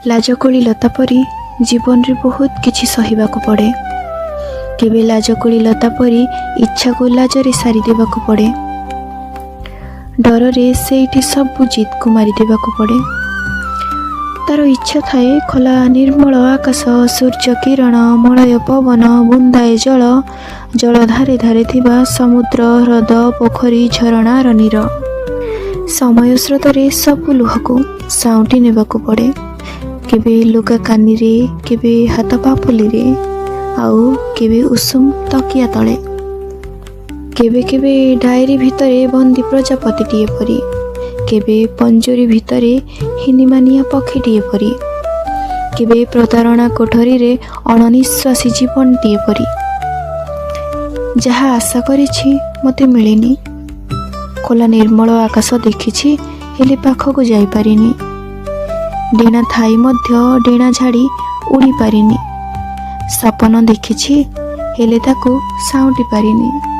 लाजकोली लता परी जीवन रे बहुत किछि सहिबाकु पड़े। केबे लाजकोली लता परी इच्छा को लाजरे सारी देबाकु पड़े। डर रे सेठी सब जिद को मारी देबाकु पड़े। तार इच्छा थाए खोला निर्मल आकाश, सूर्य किरण, मलय पवन, बुंदाए जल, जल धारे धारे थिबा समुद्र, ह्रद, पोखरी, झरणार नीर। समय स्रोत रे सब लुह को साउंटी नेबाकु पड़े। केबे लुगा कानी रे, केबे हाथ पापुली रे, आउ केबे उषुम तकिया तले, केबे केबे डायरी भितरे बंदी प्रजापतिटिए परी, केबे पंजरी भितरे हिनीमानिया पक्षीटिए परी, केबे प्रतारणा कोठरी रे अणनिश्वासी जीवनटिए परी। जहा आशा करिछि मते मिलेनी। खोला निर्मल आकाश देखिछि हेले पाखकु जाई पारिनी। डेणा थाई मध्य डेणा झाड़ी उड़ी पारिनी। सपन देखिछि हेले ताकू साउंटी पारिनी।